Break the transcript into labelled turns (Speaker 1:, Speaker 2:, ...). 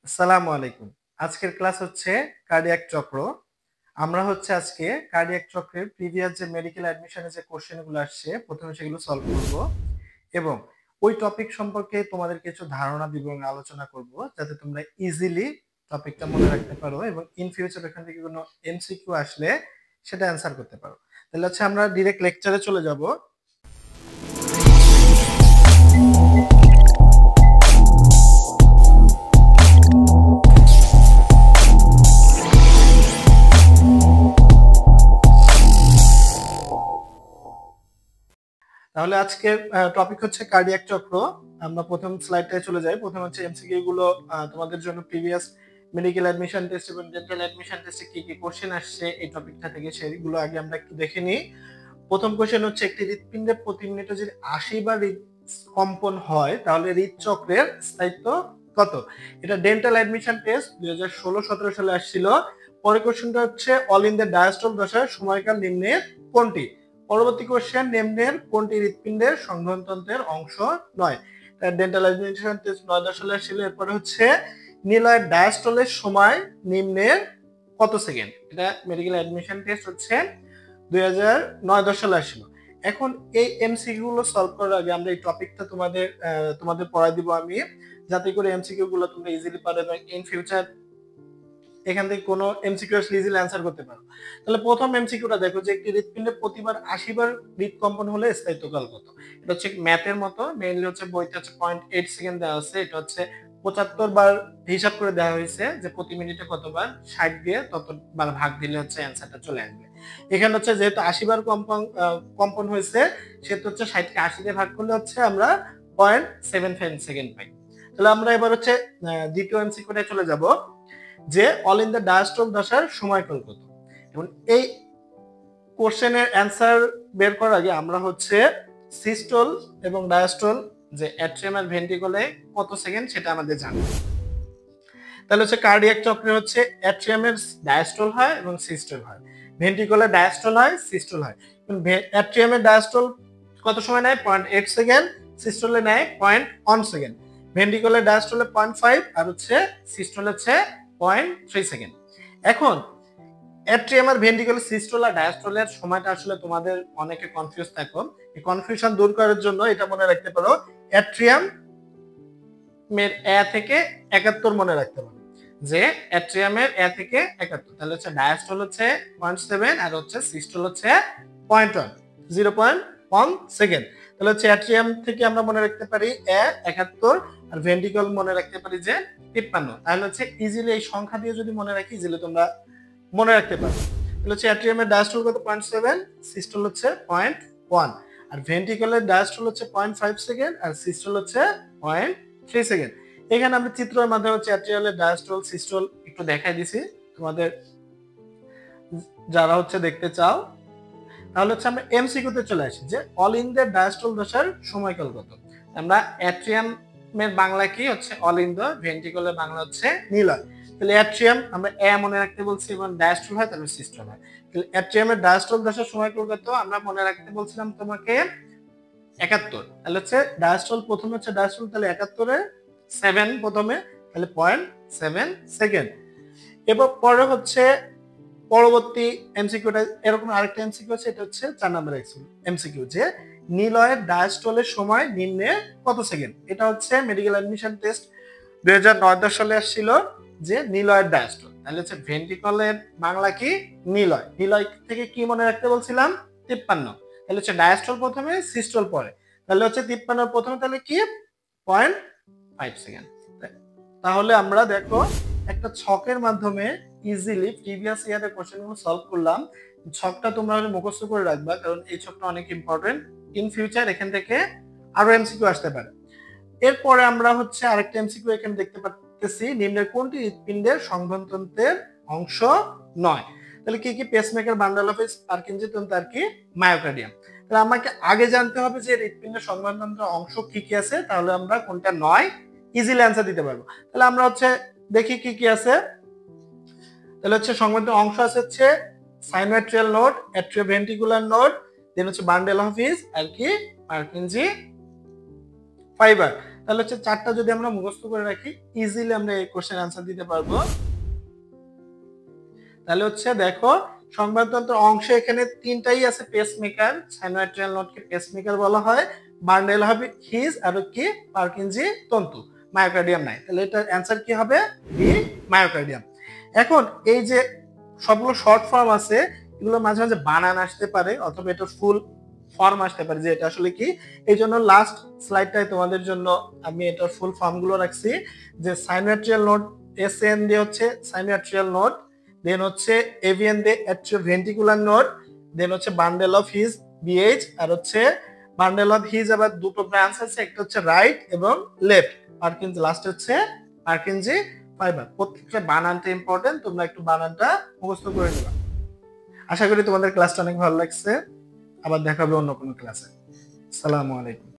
Speaker 1: আসসালামু আলাইকুম। আজকের ক্লাস হচ্ছে কার্ডিয়াক চক্র। আমরা হচ্ছে আজকে কার্ডিয়াক চক্রের প্রিভিয়াস যে মেডিকেল অ্যাডমিশনে যে কোশ্চেনগুলো আসছে প্রথমে সেগুলো সলভ করব এবং ওই টপিক সম্পর্কে তোমাদের কিছু ধারণা দিব এবং আলোচনা করব যাতে তোমরা ইজিলি টপিকটা মনে রাখতে পারো এবং ইন ফিউচার এখান থেকে কোনো এমসিকিউ আসলে সেটা অ্যান্সার করতে পারো। তাহলে হচ্ছে আমরা ডিরেক্ট লেকচারে চলে যাব। তাহলে আজকের টপিক হচ্ছে কার্ডিয়াক চক্র। আমরা প্রথম স্লাইডটায় চলে যাই। প্রথম হচ্ছে এমসিকিউ গুলো তোমাদের জন্য প্রিভিয়াস মেডিকেল অ্যাডমিশন টেস্ট এবং ডেন্টাল অ্যাডমিশন টেস্টে কি কি কোশ্চেন আসছে এই টপিকটা থেকে সেগুলো আগে আমরা একটু দেখে নিই। প্রথম কোশ্চেন হচ্ছে একটি হৃৎপিণ্ডে প্রতি মিনিটে যদি 80 বার কম্পন হয় তাহলে হৃদচক্রের স্থায়িত্ব কত? এটা ডেন্টাল অ্যাডমিশন টেস্ট 2016-17 সালে আসছিল। পরের কোশ্চেনটা হচ্ছে অল ইন দ্য ডায়াস্টল দশার সময়কাল নিম্নের কোনটি? পরবর্তী কোশ্চেন নিম্নের কোনটি হৃৎপিণ্ডের সংবহনতন্ত্রের অংশ নয়? ডেন্টাল অ্যাডমিশন টেস্ট 2009 সালে আসছিল। এরপরে হচ্ছে নিলয়ের ডায়াস্টলের সময় নিম্নের কত সেকেন্ড? এটা মেডিকেল অ্যাডমিশন টেস্ট হচ্ছে 2009-10 সালে আসছিল। এখন এই এমসিকিউ গুলো সলভ করার আগে আমরা এই টপিকটা তোমাদের পড়াই দিব আমি, যাতে করে এমসিকিউ গুলো তোমরা ইজিলি পারো এবং ইন ফিউচার এখান থেকে কোনো এমসিকিউ আসলে ইজিলি অ্যান্সার করতে পারো। তাহলে প্রথম এমসিকিউটা দেখো যে একটি হৃৎপিণ্ডে প্রতিবার 80 বার হৃদকম্পন হলে স্থায়িত্বকাল কত? এটা হচ্ছে ম্যাথের মতো, মেইনলি হচ্ছে বইতে হচ্ছে 0.8 সেকেন্ড দেওয়া আছে। এটা হচ্ছে 75 বার হিসাব করে দেওয়া হয়েছে যে প্রতি মিনিটে কতবার, 60 দিয়ে ততবার ভাগ দিলে হচ্ছে অ্যান্সারটা চলে আসবে। এখানে হচ্ছে যেহেতু 80 বার কম্পন হয়েছে সেহেতু হচ্ছে 60 কে 80 দিয়ে ভাগ করলে হচ্ছে আমরা 0.75 সেকেন্ড পাই। তাহলে আমরা এবার হচ্ছে দ্বিতীয় এমসিকিউতে চলে যাব যে অল ইন দ্য ডায়াস্টল দশার সময়কাল কত? এবং এই কোশ্চেনের অ্যান্সার বের করার আগে আমরা হচ্ছে সিস্টল এবং ডায়াস্টল যে অ্যাট্রিয়াম আর ভেন্ট্রিকলে কত সেকেন্ড সেটা আমাদের জানতে হবে। তাহলে হচ্ছে কার্ডিয়াক চক্রে হচ্ছে অ্যাট্রিয়ামের ডায়াস্টল হয় এবং সিস্টল হয়, ভেন্ট্রিকলে ডায়াস্টল হয়, সিস্টল হয়। অ্যাট্রিয়ামের ডায়াস্টল কত সময় নেয়? 0.8 সেকেন্ড, সিস্টলে নেয় 0.1 সেকেন্ড। ভেন্ট্রিকলে ডায়াস্টলে 0.5 আর হচ্ছে সিস্টল হচ্ছে 0.3 সেকেন্ড। এখন অ্যাট্রিয়াম আর ভেন্ট্রিকল, সিস্টল আর ডায়াস্টলের সময়টা আসলে তোমাদের অনেকে কনফিউজ থাকো। এই কনফিউশন দূর করার জন্য এটা মনে রাখতে পারো, অ্যাট্রিয়াম এর এ থেকে 71 মনে রাখতে পারো যে অ্যাট্রিয়ামের এ থেকে 71। তাহলে হচ্ছে ডায়াস্টল হচ্ছে 0.7 আর হচ্ছে সিস্টল হচ্ছে 0.1, 0.1 সেকেন্ড। তাহলে হচ্ছে অ্যাট্রিয়াম থেকে আমরা মনে রাখতে পারি এ 71 আর ভেন্ট্রিকল মনে রাখতে পারি যে 53। তাহলে হচ্ছে ইজিলি এই সংখ্যা দিয়ে যদি মনে রাখি ইজিলি তোমরা মনে রাখতে পারবে। তাহলে হচ্ছে অ্যাট্রিয়ামের ডায়াস্টল কত? 0.7, সিস্টল হচ্ছে 0.1 আর ভেন্ট্রিকলের ডায়াস্টল হচ্ছে 0.5 সেকেন্ড আর সিস্টল হচ্ছে 0.3 সেকেন্ড। এখানে আমরা চিত্রের মাধ্যমে হচ্ছে অ্যাট্রিয়ালের ডায়াস্টল, সিস্টল একটু দেখাই দিছি তোমাদের যারা হচ্ছে দেখতে চাও। তাহলে হচ্ছে আমরা এমসিকিউ তে চলে আসি যে অল ইন দ্য ডায়াস্টল দশার সময়কাল কত? আমরা অ্যাট্রিয়ামের বাংলা কি হচ্ছে অল ইন দ্য, ভেন্ট্রিকলের বাংলা হচ্ছে নিলয়। তাহলে অ্যাট্রিয়াম আমরা এ মনে রাখতে বলছি এবং ডায়াস্টল হয় তাহলে সিস্টল হয়। তাহলে অ্যাট্রিয়ামের ডায়াস্টল দশার সময়কাল কত আমরা মনে রাখতে বলছিলাম তোমাকে 71। তাহলে হচ্ছে ডায়াস্টল প্রথমে হচ্ছে ডায়াস্টল, তাহলে 71 এ 7 প্রথমে, তাহলে 0.7 সেকেন্ড। এবার পরে হচ্ছে পরবর্তী এমসিকিউটা এরকম আরেকটা এমসিকিউ আছে, এটা হচ্ছে 4 নম্বর এমসিকিউ যে নিলয়ের ডায়াস্টলের সময় নিম্নে কত সেকেন্ড? এটা হচ্ছে মেডিকেল অ্যাডমিশন টেস্ট 2009 সালে আসছিল যে নিলয়ের ডায়াস্টল। তাহলে হচ্ছে ভেন্ট্রিকলের বাংলা কি? নিলয়। নিলয় থেকে কি মনে রাখতে বলছিলাম? 53। তাহলে হচ্ছে ডায়াস্টল প্রথমে, সিস্টল পরে। তাহলে হচ্ছে 53 প্রথমে, তাহলে কি 0.5 সেকেন্ড। তাহলে আমরা দেখো একটা ছকের মাধ্যমে ইজিলি প্রিভিয়াস ইয়ারের কোশ্চেনগুলো সলভ করলাম। ছকটা তোমরা মুখস্থ করে রাখবা কারণ এই ছকটা অনেক ইম্পর্টেন্ট। ইন ফিউচার এখান থেকে আরো এমসিকিউ আসতে পারে। এরপরে আমরা হচ্ছে আরেকটা এমসিকিউ এখানে দেখতে পাচ্ছি, নিম্নের কোনটি হৃৎপিণ্ডের সংবহনতন্ত্রের অংশ নয়? তাহলে কি কি? পেসমেকার, বান্ডল অফ পারকিনজি তন্ত্র আর কি মায়োকার্ডিয়াম। তাহলে আমাকে আগে জানতে হবে যে হৃৎপিণ্ডের সংবহনতন্ত্রের অংশ কি কি আছে, তাহলে আমরা কোনটা নয় ইজিলি অ্যান্সার দিতে পারবো। তাহলে আমরা হচ্ছে দেখি কি কি আছে। তাহলে হচ্ছে সংবহনতন্ত্রের অংশ আছে হচ্ছে সাইনোয়াট্রিয়াল নোড, অ্যাট্রিওভেন্ট্রিকুলার নোড, দেন হচ্ছে বান্ডেল অফ আর কি পারকিনজি ফাইবার। তাহলে হচ্ছে চারটা যদি আমরা মুখস্থ করে রাখি ইজিলি আমরা এই কোশ্চেন আনসার দিতে পারবো। তাহলে হচ্ছে দেখো সংবাদতন্ত্র অংশে এখানে তিনটাই আছে পেসমেকার, সাইনোয়াট্রিয়াল নোডকে পেসমেকার বলা হয়, বান্ডেল হবে হিজ আর কি পার্কিনজি তন্তু, মায়োকার্ডিয়াম নাই। তাহলে এটার অ্যান্সার কি হবে? B, myocardium. এখন এই যে সবগুলো শর্ট ফর্ম আছে এগুলো মাঝে মাঝে বানান আসতে পারে অথবা এটা ফুল ফর্ম আসতে পারে যে এটা আসলে কি। এই জন্য লাস্ট স্লাইডটাই তোমাদের জন্য আমি এটার ফুল ফর্ম গুলো রাখছি, যে সাইনোয়াট্রিয়াল নোড এসএন দিয়ে হচ্ছে সাইনোয়াট্রিয়াল নোড, দেন হচ্ছে এভিএন দিয়ে অ্যাট্রিওভেন্ট্রিকুলার নোড, দেন হচ্ছে বান্ডেল অফ হিজ বিএইচ, আর হচ্ছে বান্ডেল অফ হিজ আবার দুটো ব্রাঞ্চ আছে, একটা হচ্ছে রাইট এবং লেফট, পার্কিনজি লাস্ট হচ্ছে পার্কিনজি ফাইবার। প্রত্যেকটা বানানটা ইম্পর্টেন্ট, তোমরা একটু বানানটা মুখস্থ করে নিবা। আশা করি তোমাদের ক্লাসটা অনেক ভালো লাগছে। আবার দেখা হবে অন্য কোনো ক্লাসে। আসসালামু আলাইকুম।